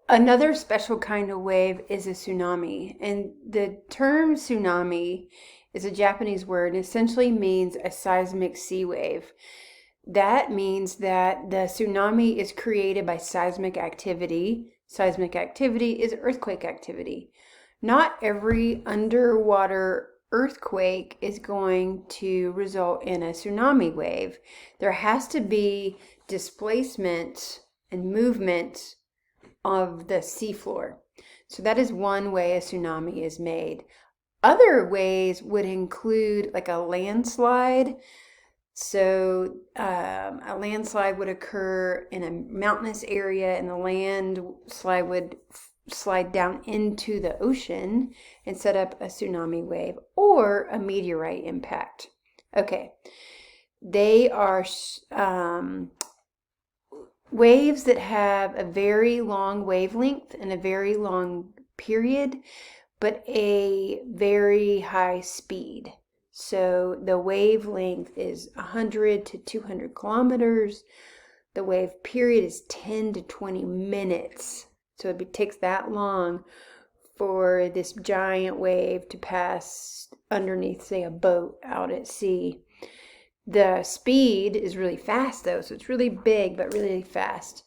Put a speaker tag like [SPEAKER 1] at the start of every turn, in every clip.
[SPEAKER 1] Another special kind of wave is a tsunami. And the term tsunami is a Japanese word and essentially means a seismic sea wave. That means that the tsunami is created by seismic activity. Seismic activity is earthquake activity. Not every underwater earthquake is going to result in a tsunami wave. There has to be displacement and movement of the seafloor. So that is one way a tsunami is made. Other ways would include like a landslide. So a landslide would occur in a mountainous area and the landslide would slide down into the ocean and set up a tsunami wave or a meteorite impact. Okay, they are waves that have a very long wavelength and a very long period, but a very high speed. So the wavelength is 100 to 200 kilometers. The wave period is 10 to 20 minutes. So it takes that long for this giant wave to pass underneath, say, a boat out at sea. The speed is really fast though, so it's really big but really fast.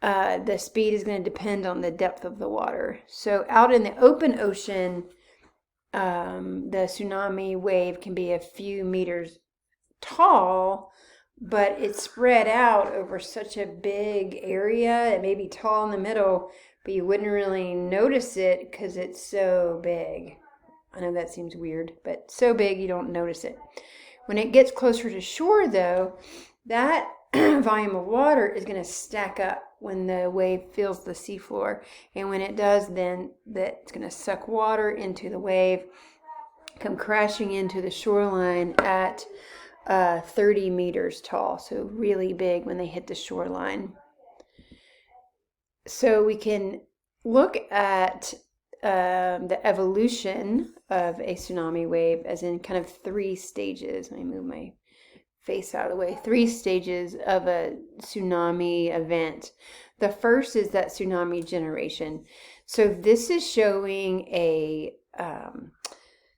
[SPEAKER 1] The speed is going to depend on the depth of the water. So out in the open ocean, the tsunami wave can be a few meters tall, but it's spread out over such a big area. It may be tall in the middle, but you wouldn't really notice it because it's so big. I know that seems weird, but so big you don't notice it. When it gets closer to shore, though, that volume of water is going to stack up when the wave fills the seafloor. And when it does, then that's going to suck water into the wave, come crashing into the shoreline at 30 meters tall. So really big when they hit the shoreline. So we can look at the evolution of a tsunami wave as in kind of 3 stages. Let me move my face out of the way. 3 stages of a tsunami event. The first is that tsunami generation. So this is showing a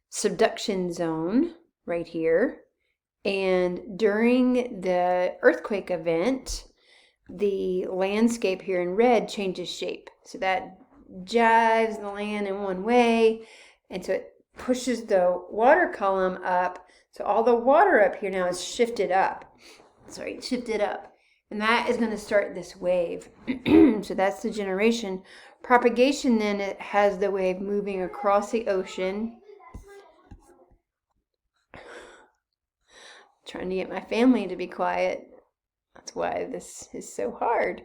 [SPEAKER 1] subduction zone right here. And during the earthquake event, the landscape here in red changes shape. So that jives the land in one way, and so it pushes the water column up. So all the water up here now is shifted up. And that is going to start this wave. So that's the generation. Propagation, then, it has the wave moving across the ocean. Trying to get my family to be quiet. That's why this is so hard.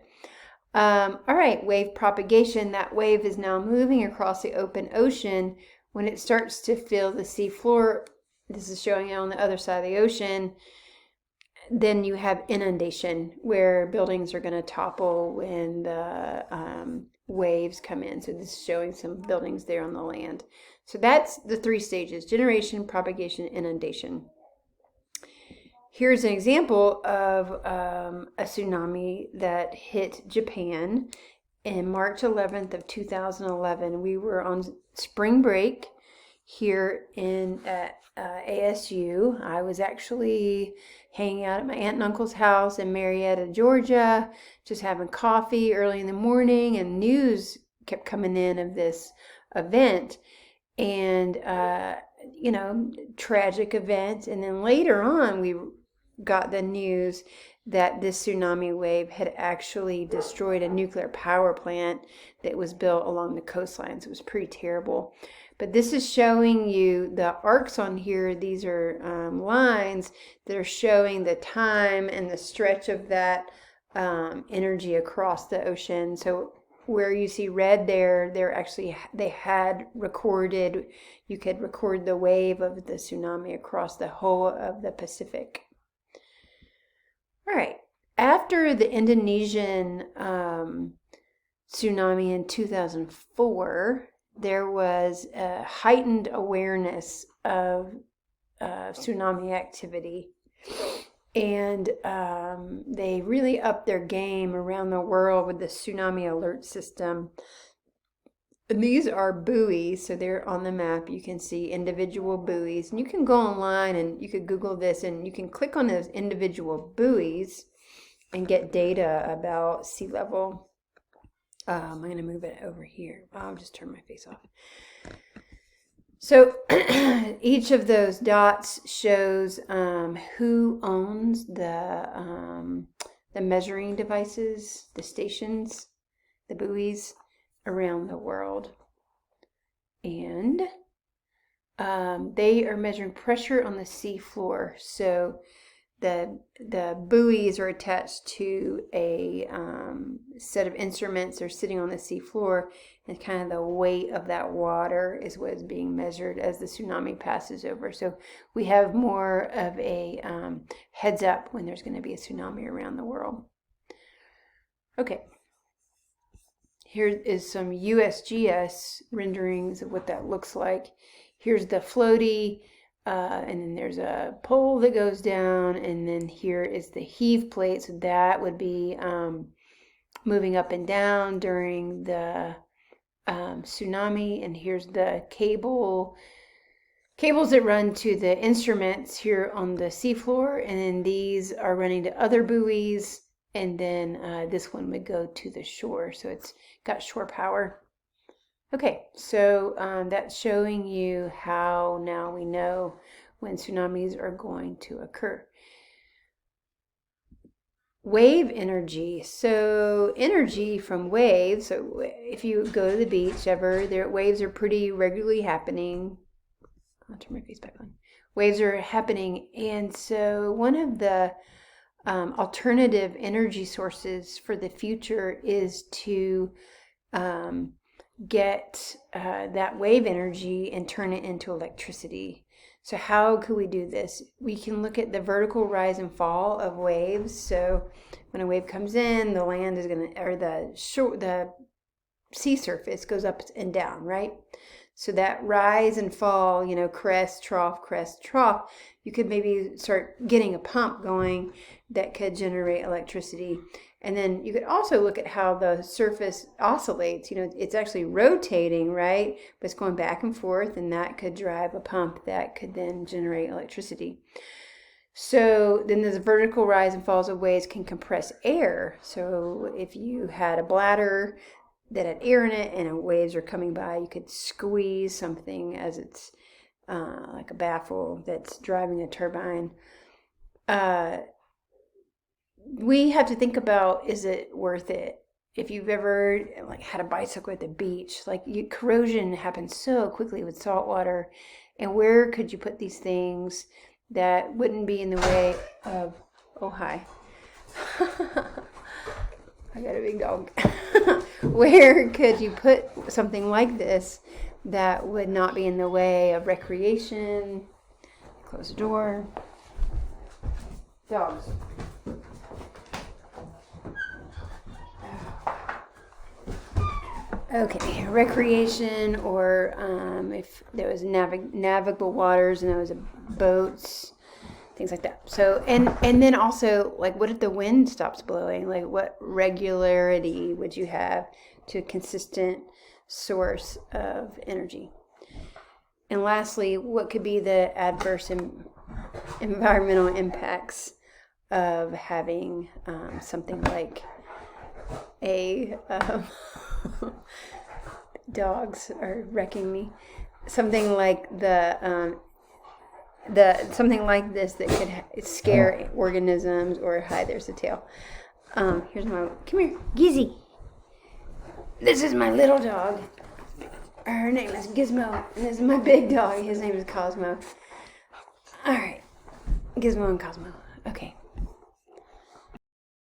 [SPEAKER 1] All right, wave propagation. That wave is now moving across the open ocean. When it starts to fill the sea floor, this is showing it on the other side of the ocean, then you have inundation where buildings are going to topple when the waves come in. So this is showing some buildings there on the land. So that's the 3 stages: generation, propagation, inundation. Here's an example of a tsunami that hit Japan in March 11th of 2011. We were on spring break here at ASU. I was actually hanging out at my aunt and uncle's house in Marietta, Georgia, just having coffee early in the morning, and news kept coming in of this event. And tragic event. And then later on, we got the news that this tsunami wave had actually destroyed a nuclear power plant that was built along the coastlines. It was pretty terrible. But this is showing you the arcs on here. These are lines that are showing the time and the stretch of that energy across the ocean. So where you see red there, they had recorded, you could record the wave of the tsunami across the whole of the Pacific. All right. After the Indonesian tsunami in 2004, there was a heightened awareness of tsunami activity. And they really upped their game around the world with the tsunami alert system. And these are buoys, so they're on the map. You can see individual buoys, and you can go online and you could Google this, and you can click on those individual buoys and get data about sea level. I'm going to move it over here. I'll just turn my face off. So each of those dots shows who owns the measuring devices, the stations, the buoys around the world. And they are measuring pressure on the sea floor. So the buoys are attached to a set of instruments. They're sitting on the sea floor, and kind of the weight of that water is what is being measured as the tsunami passes over. So we have more of a heads up when there's going to be a tsunami around the world. Okay. Here is some USGS renderings of what that looks like. Here's the floaty. And then there's a pole that goes down, and then here is the heave plate. So that would be moving up and down during the tsunami. And here's the cables that run to the instruments here on the seafloor, and then these are running to other buoys, and then this one would go to the shore. So it's got shore power. Okay, so that's showing you how now we know when tsunamis are going to occur. Wave energy. So energy from waves. So if you go to the beach ever, waves are pretty regularly happening. I'll turn my face back on. Waves are happening, and so one of the alternative energy sources for the future is to get that wave energy and turn it into electricity. So how could we do this? We can look at the vertical rise and fall of waves. So when a wave comes in, the land is going to, or the sea surface goes up and down, right? So that rise and fall, crest, trough, you could maybe start getting a pump going that could generate electricity. And then you could also look at how the surface oscillates. It's actually rotating, right? But it's going back and forth, and that could drive a pump that could then generate electricity. So then the vertical rise and falls of waves can compress air. So if you had a bladder that had air in it and waves are coming by, you could squeeze something as it's like a baffle that's driving a turbine. We have to think about, is it worth it? If you've ever had a bicycle at the beach, corrosion happens so quickly with salt water, and where could you put these things that wouldn't be in the way of, oh hi, I got a big dog. Where could you put something like this that would not be in the way of recreation? Close the door. Dogs. Okay, recreation, or if there was navigable waters and there was boats, things like that. So, and then also, what if the wind stops blowing? What regularity would you have to a consistent source of energy? And lastly, what could be the adverse environmental impacts of having something like a dogs are wrecking me. Something like something like this that could scare organisms, or hi, there's a tail. Come here, Gizzy. This is my little dog. Her name is Gizmo, and this is my big dog. His name is Cosmo. All right, Gizmo and Cosmo. Okay.